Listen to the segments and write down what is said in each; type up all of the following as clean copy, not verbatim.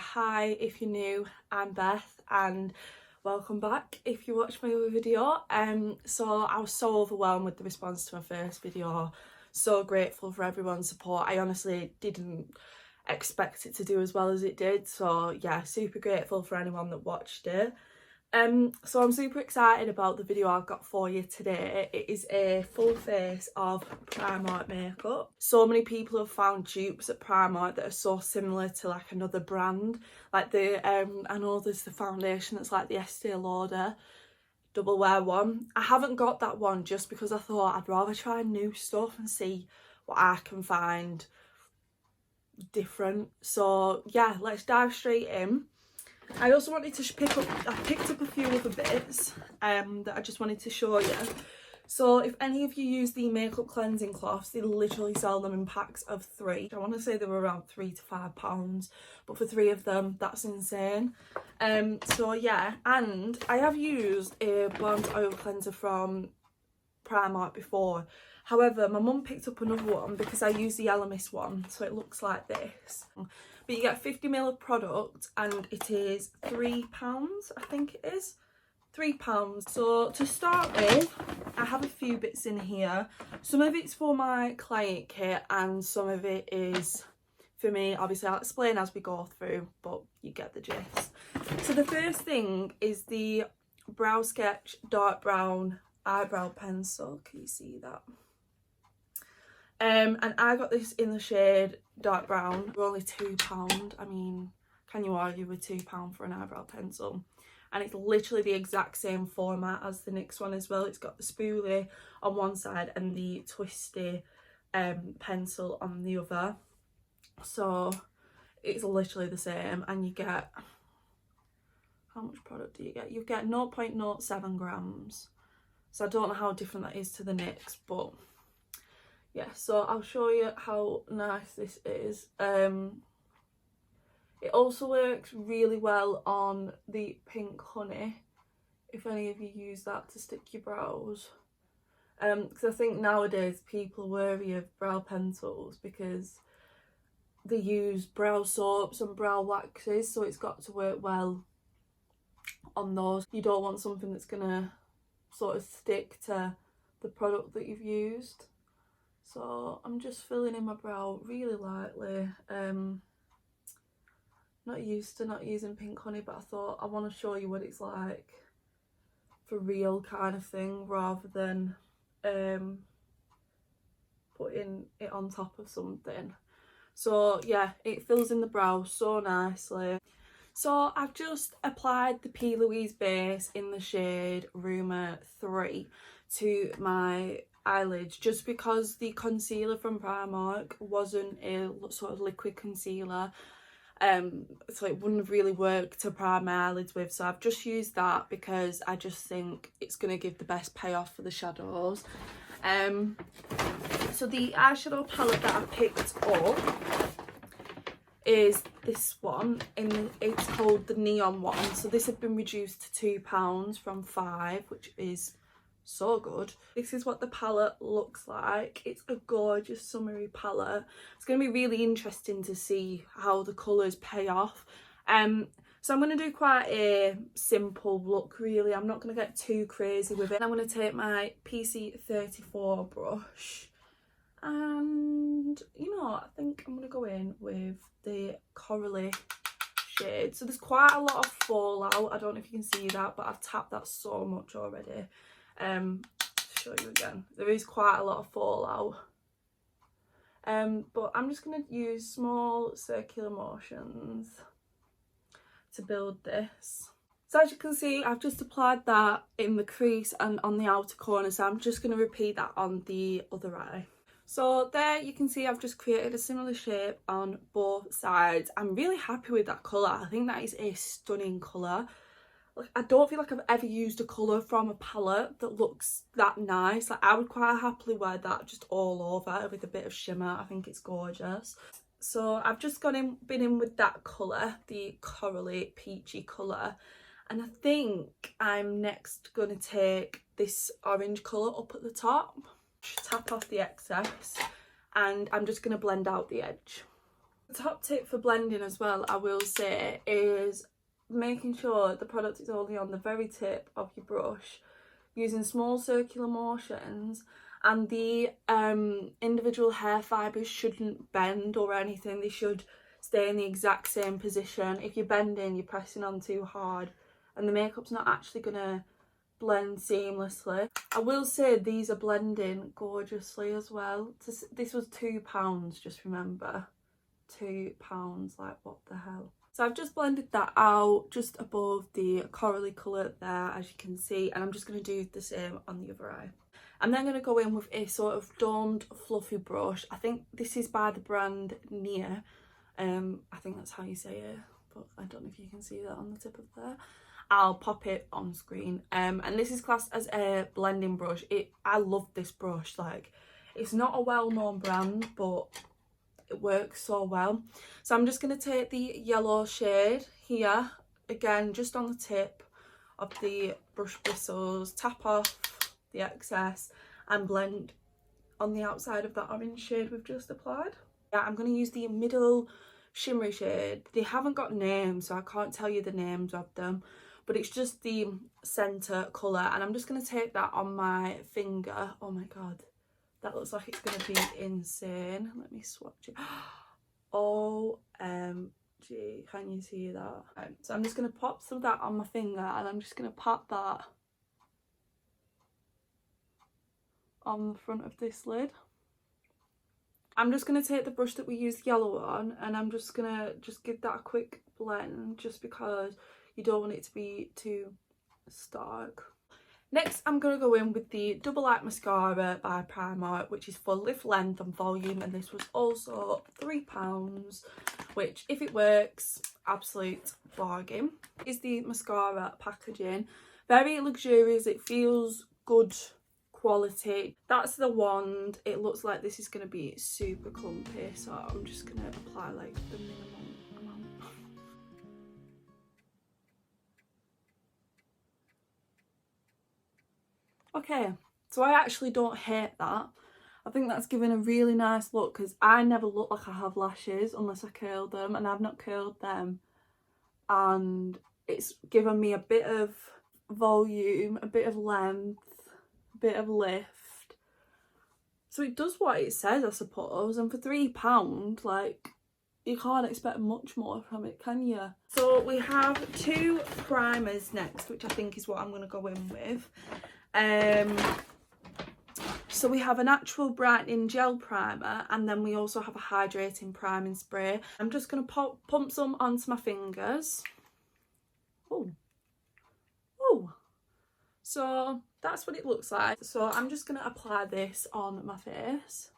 Hi if you're new, I'm Beth and welcome back if you watched my other video. So I was so overwhelmed with the response to my first video, so grateful for everyone's support. I honestly didn't expect it to do as well as it did, so yeah, super grateful for anyone that watched it. So I'm super excited about the video I've got for you today. It is a full face of Primark makeup. So many people have found dupes at Primark that are so similar to like another brand. Like I know there's the foundation that's like the Estee Lauder double wear one. I haven't got that one just because I thought I'd rather try new stuff and see what I can find different. So yeah, let's dive straight in. I also wanted to I picked up a few other bits that I just wanted to show you. So if any of you use the makeup cleansing cloths, they literally sell them in packs of 3. I want to say they were around £3 to £5, but for 3 of them, that's insane. So yeah, and I have used a blonde oil cleanser from Primark before. However, my mum picked up another one because I use the Elemis one, so it looks like this. But you get 50ml of product and it is £3, I think it is. £3. So to start with, I have a few bits in here. Some of it's for my client kit and some of it is for me. Obviously I'll explain as we go through, but you get the gist. So the first thing is the Brow Sketch Dark Brown Eyebrow Pencil. Can you see that? And I got this in the shade dark brown for only £2. I mean, can you argue with £2 for an eyebrow pencil? And it's literally the exact same format as the NYX one as well. It's got the spoolie on one side and the twisty pencil on the other. So it's literally the same, and you get, how much product do you get? You get 0.07 grams. So I don't know how different that is to the NYX, but yeah, so I'll show you how nice this is. It also works really well on the Pink Honey, if any of you use that to stick your brows. Because I think nowadays people are wary of brow pencils because they use brow soaps and brow waxes, so it's got to work well on those. You don't want something that's gonna sort of stick to the product that you've used. So I'm just filling in my brow really lightly. Not used to not using Pink Honey, but I thought I want to show you what it's like for real kind of thing, rather than putting it on top of something. So yeah, it fills in the brow so nicely. So I've just applied the P. Louise base in the shade Rumour 3 to my eyelids, just because the concealer from Primark wasn't a sort of liquid concealer, so it wouldn't have really worked to prime my eyelids with. So I've just used that because I just think it's going to give the best payoff for the shadows. So the eyeshadow palette that I picked up is this one, and it's called the Neon one. So this had been reduced to £2 from £5, which is so good. This is what the palette looks like. It's a gorgeous summery palette. It's going to be really interesting to see how the colours pay off. So I'm going to do quite a simple look really. I'm not going to get too crazy with it. I'm going to take my PC34 brush and, you know, I think I'm going to go in with the corally shade. So there's quite a lot of fallout. I don't know if you can see that, but I've tapped that so much already. To show you again, there is quite a lot of fallout, but I'm just going to use small circular motions to build this. So as you can see, I've just applied that in the crease and on the outer corner, so I'm just going to repeat that on the other eye. So there you can see I've just created a similar shape on both sides. I'm really happy with that colour. I think that is a stunning colour. I don't feel like I've ever used a colour from a palette that looks that nice. Like, I would quite happily wear that just all over with a bit of shimmer. I think it's gorgeous. So I've just been in with that colour, the corally peachy colour. And I think I'm next going to take this orange colour up at the top, tap off the excess, and I'm just going to blend out the edge. The top tip for blending as well, I will say, is making sure the product is only on the very tip of your brush, using small circular motions, and the individual hair fibres shouldn't bend or anything. They should stay in the exact same position. If you're bending, you're pressing on too hard and the makeup's not actually gonna blend seamlessly. I will say these are blending gorgeously as well. This was £2, just remember. £2, like what the hell. So I've just blended that out just above the corally colour there, as you can see, and I'm just going to do the same on the other eye. I'm then going to go in with a sort of domed fluffy brush. I think this is by the brand Nia. I think that's how you say it, but I don't know if you can see that on the tip of there. I'll pop it on screen. And this is classed as a blending brush. I love this brush. Like, it's not a well-known brand, but it works so well. So I'm just going to take the yellow shade here, again just on the tip of the brush bristles, tap off the excess and blend on the outside of that orange shade we've just applied. Yeah, I'm going to use the middle shimmery shade. They haven't got names, so I can't tell you the names of them, but it's just the centre colour, and I'm just going to take that on my finger. Oh my god, that looks like it's going to be insane. Let me swatch it. OMG, can you see that? Right, so I'm just going to pop some of that on my finger, and I'm just going to pop that on the front of this lid. I'm just going to take the brush that we used yellow on, and I'm just going to give that a quick blend, just because you don't want it to be too stark. Next, I'm going to go in with the Double Light Mascara by Primark, which is for lift, length and volume, and this was also £3, which, if it works, absolute bargain. Is the mascara packaging. Very luxurious, it feels good quality. That's the wand. It looks like this is going to be super clumpy, so I'm just going to apply like the minimum amount. Okay, so I actually don't hate that. I think that's given a really nice look, because I never look like I have lashes unless I curl them, and I've not curled them, and it's given me a bit of volume, a bit of length, a bit of lift. So it does what it says, I suppose, and for £3, like, you can't expect much more from it, can you? So we have two primers next, which I think is what I'm going to go in with. So we have a natural brightening gel primer, and then we also have a hydrating priming spray. I'm just going to pump some onto my fingers. Oh, so that's what it looks like. So I'm just going to apply this on my face.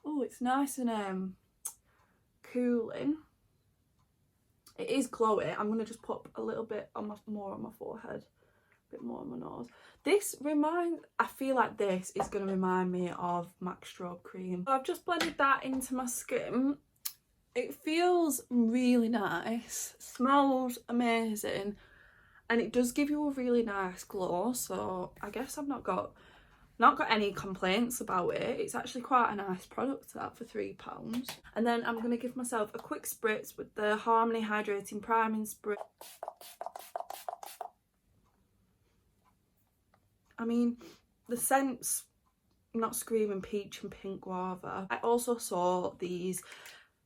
Oh, it's nice and cooling. It is glowy. I'm going to just put a little bit on more on my forehead, a bit more on my nose. I feel like this is going to remind me of MAC Strobe Cream. I've just blended that into my skin. It feels really nice, smells amazing, and it does give you a really nice glow, so I guess I've not got any complaints about it. It's actually quite a nice product, that, for £3. And then I'm going to give myself a quick spritz with the Harmony Hydrating Priming Spray. I mean, the scent's not screaming peach and pink guava. I also saw these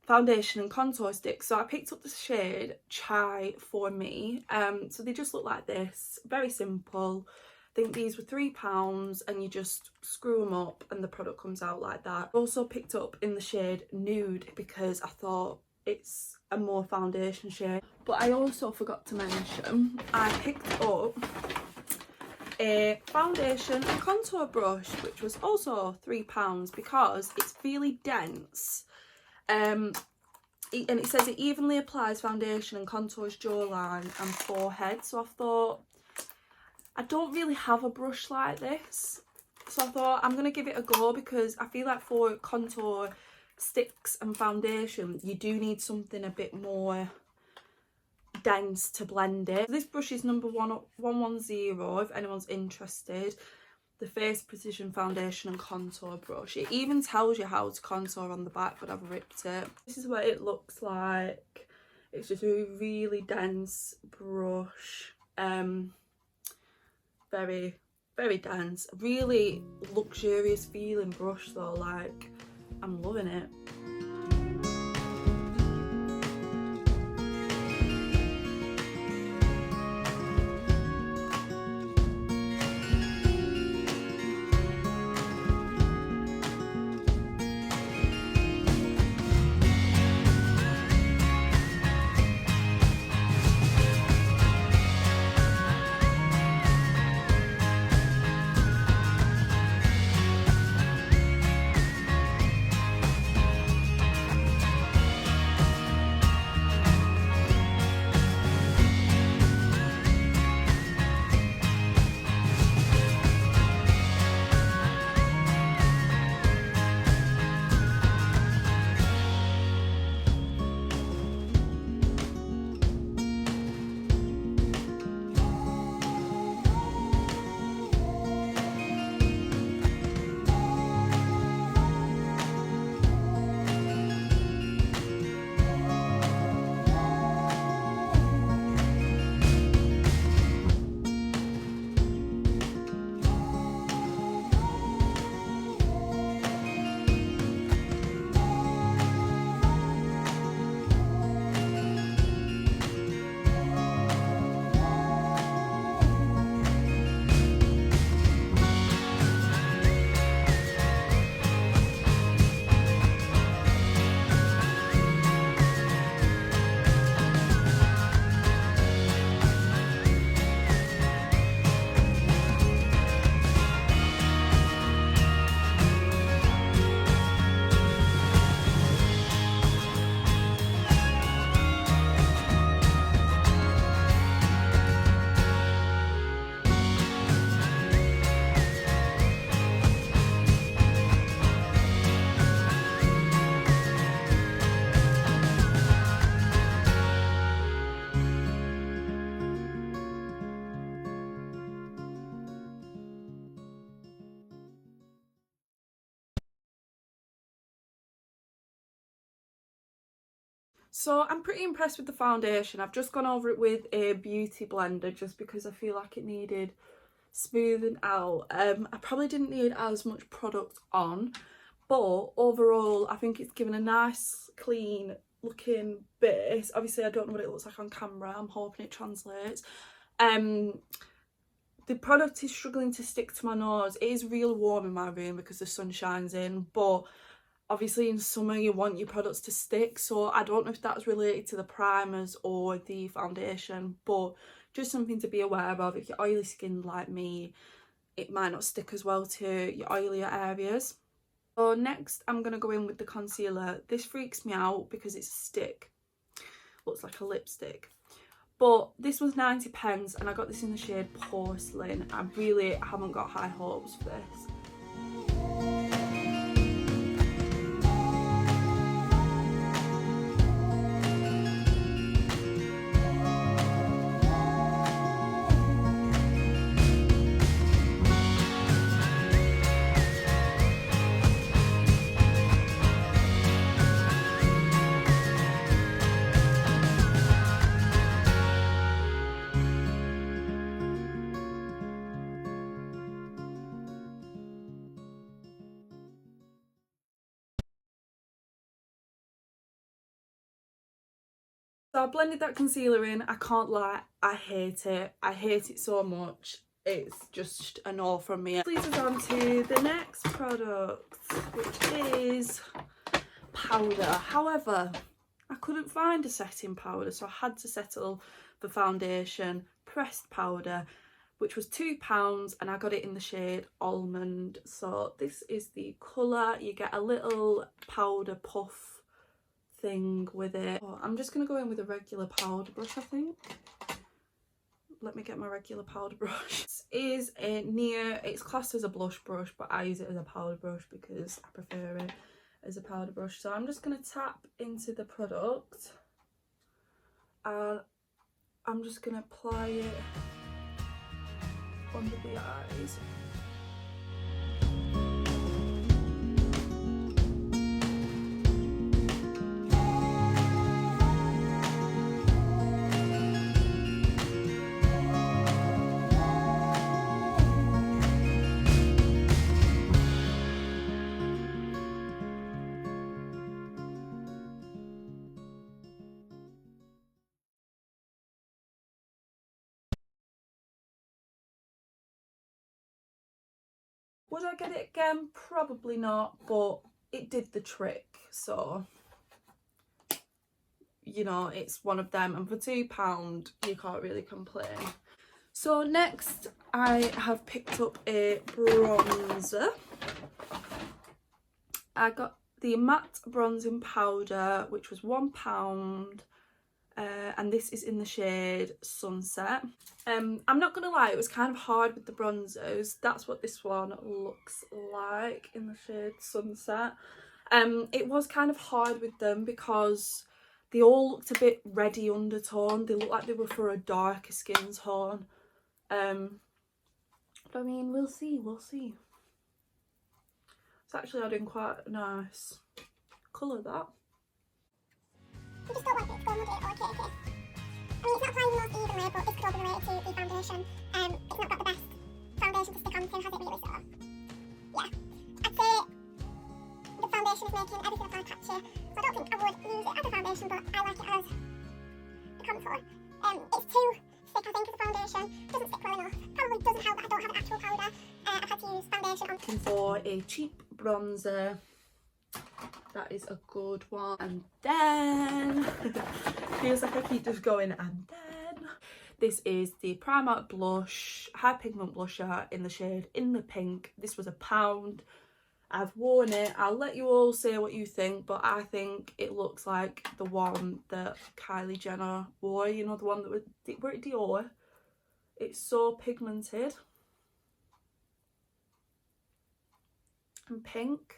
foundation and contour sticks, so I picked up the shade Chai for Me. So they just look like this, very simple. I think these were £3, and you just screw them up and the product comes out like that. I also picked up in the shade Nude because I thought it's a more foundation shade. But I also forgot to mention, I picked up a foundation and contour brush, which was also £3 because it's really dense. And it says it evenly applies foundation and contours jawline and forehead. So I thought, I don't really have a brush like this, so I thought I'm going to give it a go, because I feel like for contour sticks and foundation you do need something a bit more dense to blend it. This brush is number 110 if anyone's interested. the Face Precision Foundation and Contour Brush. It even tells you how to contour on the back, but I've ripped it. This is what it looks like. It's just a really dense brush. Very, very dense. Really luxurious feeling brush though, like, I'm loving it. So I'm pretty impressed with the foundation. I've just gone over it with a beauty blender just because I feel like it needed smoothing out. I probably didn't need as much product on, but overall I think it's given a nice clean looking base. Obviously I don't know what it looks like on camera, I'm hoping it translates. The product is struggling to stick to my nose. It is real warm in my room because the sun shines in, but obviously in summer you want your products to stick, so I don't know if that's related to the primers or the foundation, but just something to be aware of. If you're oily skinned like me, it might not stick as well to your oilier areas. So next I'm going to go in with the concealer. This freaks me out because it's a stick, looks like a lipstick, but this was 90p and I got this in the shade Porcelain. I really haven't got high hopes for this. So I blended that concealer in. I can't lie, I hate it. I hate it so much. It's just a no from me. This leads us on to the next product, which is powder. However, I couldn't find a setting powder, so I had to settle for foundation pressed powder, which was £2, and I got it in the shade Almond. So this is the colour. You get a little powder puff thing with it. Oh, I'm just going to go in with a regular powder brush, I think. Let me get my regular powder brush. This is a it's classed as a blush brush, but I use it as a powder brush because I prefer it as a powder brush. So I'm just going to tap into the product and I'm just going to apply it under the eyes. Would I get it again? Probably not, but it did the trick, so you know, it's one of them, and for £2 you can't really complain. So next I have picked up a bronzer. I got the matte bronzing powder, which was £1, and this is in the shade Sunset. I'm not gonna lie, it was kind of hard with the bronzers. That's what this one looks like in the shade Sunset. It was kind of hard with them because they all looked a bit reddy undertone. They looked like they were for a darker skin tone. But I mean, we'll see. It's actually adding quite a nice colour, that. You just don't want it to go muddy or cakey. I mean, it's not applying the most evenly, but this could all be related to the foundation. It's not got the best foundation to stick onto, has it really, so yeah. I'd say the foundation is making everything apply patchy, so I don't think I would use it as a foundation, but I like it as a contour. It's too thick, I think, as a foundation. Doesn't stick well enough. Probably doesn't help that I don't have an actual powder. I've had to use foundation on. Looking for a cheap bronzer. That is a good one. And then feels like I keep just going and then. This is the Primark blush, high pigment blusher in the shade In the Pink. This was £1. I've worn it. I'll let you all say what you think, but I think it looks like the one that Kylie Jenner wore, you know, the one that was Dior. It's so pigmented and pink.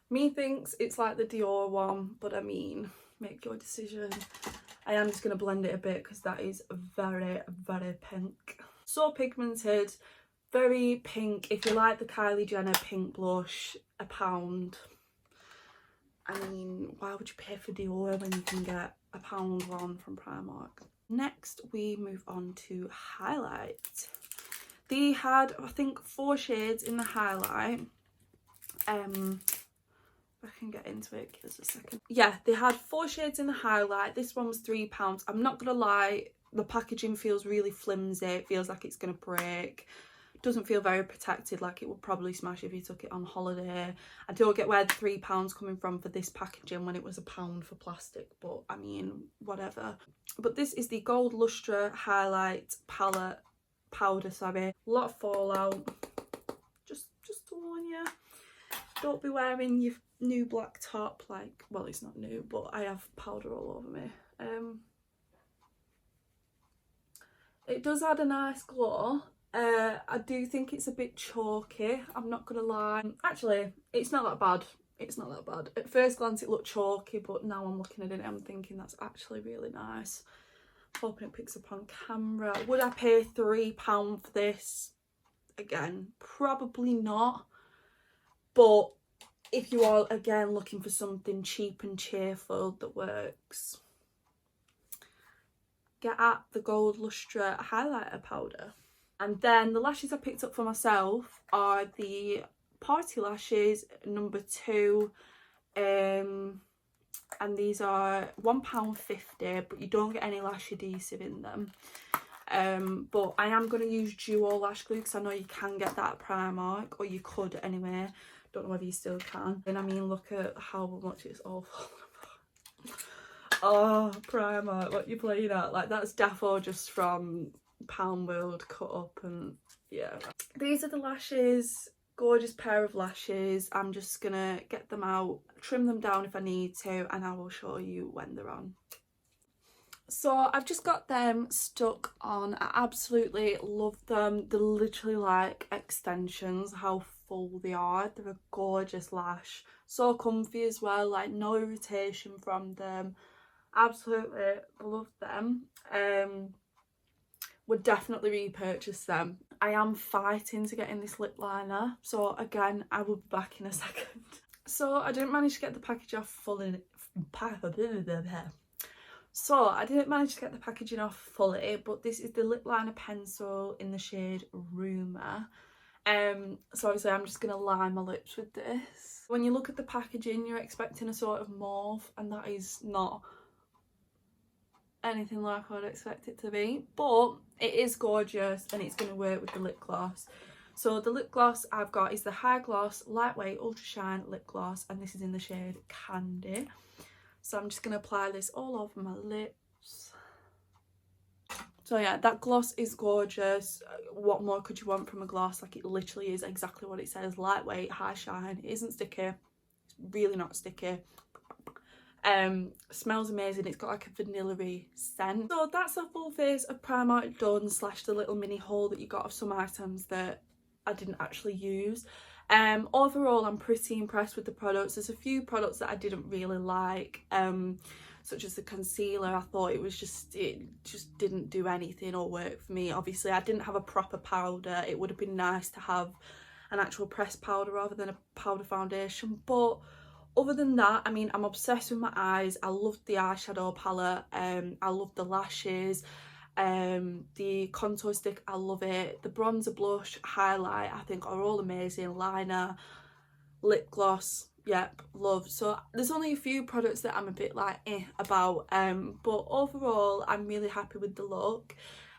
Me thinks it's like the Dior one, but I mean, make your decision. I am just going to blend it a bit because that is very, very pink. So pigmented, very pink. If you like the Kylie Jenner pink blush, £1. I mean, why would you pay for Dior when you can get £1 one from Primark? Next, we move on to highlight. They had, I think, 4 shades in the highlight. I can get into it, give us a second. Yeah, they had 4 shades in the highlight. This one was £3. I'm not gonna lie, the packaging feels really flimsy. It feels like it's gonna break. It doesn't feel very protected, like it would probably smash if you took it on holiday. I don't get where the £3 coming from for this packaging when it was £1 for plastic, but I mean, whatever. But this is the Gold Lustre Highlight Palette Powder, sorry. A lot of fallout. Just to warn you. Don't be wearing your new black top, like, well, it's not new, but I have powder all over me. It does add a nice glow. I do think it's a bit chalky, I'm not gonna lie. Actually, it's not that bad. It's not that bad. At first glance it looked chalky, but now I'm looking at it I'm thinking that's actually really nice. Hoping it picks up on camera. Would I pay £3 for this? Again, probably not. But if you are, again, looking for something cheap and cheerful that works, get at the Gold Lustre Highlighter Powder. And then the lashes I picked up for myself are the Party Lashes number 2. And these are £1.50, but you don't get any lash adhesive in them. But I am going to use duo lash glue because I know you can get that at Primark, or you could anyway. Don't know whether you still can. And I mean, look at how much it's all falling apart. Oh, Primark, what you playing at? Like, that's defo just from Pound World cut up, and yeah. These are the lashes. Gorgeous pair of lashes. I'm just gonna get them out, trim them down if I need to, and I will show you when they're on. So I've just got them stuck on. I absolutely love them. They're literally like extensions, how full they are. They're a gorgeous lash. So comfy as well, like no irritation from them. Absolutely love them. Would definitely repurchase them. I am fighting to get in this lip liner, so again I will be back in a second. So I didn't manage to get the package off fully. So I didn't manage to get the packaging off fully, but this is the lip liner pencil in the shade Rumour. So obviously I'm just gonna line my lips with this. When you look at the packaging, you're expecting a sort of mauve, and that is not anything like I would expect it to be, but it is gorgeous and it's going to work with the lip gloss. So the lip gloss I've got is the High Gloss Lightweight Ultra Shine Lip Gloss, and this is in the shade Candy. So I'm just going to apply this all over my lips. So yeah, that gloss is gorgeous. What more could you want from a gloss? Like, it literally is exactly what it says. Lightweight, high shine. It isn't sticky. It's really not sticky. Smells amazing. It's got like a vanilla-y scent. So that's a full face of Primark done, slash the little mini haul that you got of some items that I didn't actually use. Overall, I'm pretty impressed with the products. There's a few products that I didn't really like, such as the concealer. I thought it just didn't do anything or work for me. Obviously, I didn't have a proper powder. It would have been nice to have an actual pressed powder rather than a powder foundation, but other than that, I mean, I'm obsessed with my eyes. I love the eyeshadow palette. I love the lashes. The contour stick, I love it. The bronzer, blush, highlight, I think are all amazing. Liner, lip gloss, yep, love. So there's only a few products that I'm a bit like about, but overall I'm really happy with the look.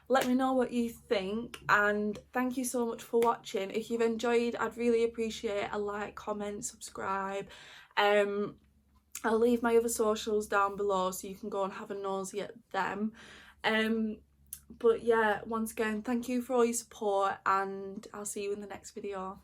Let me know what you think, and thank you so much for watching. If you've enjoyed, I'd really appreciate a like, comment, subscribe. I'll leave my other socials down below so you can go and have a nosy at them. But yeah, once again, thank you for all your support, and I'll see you in the next video.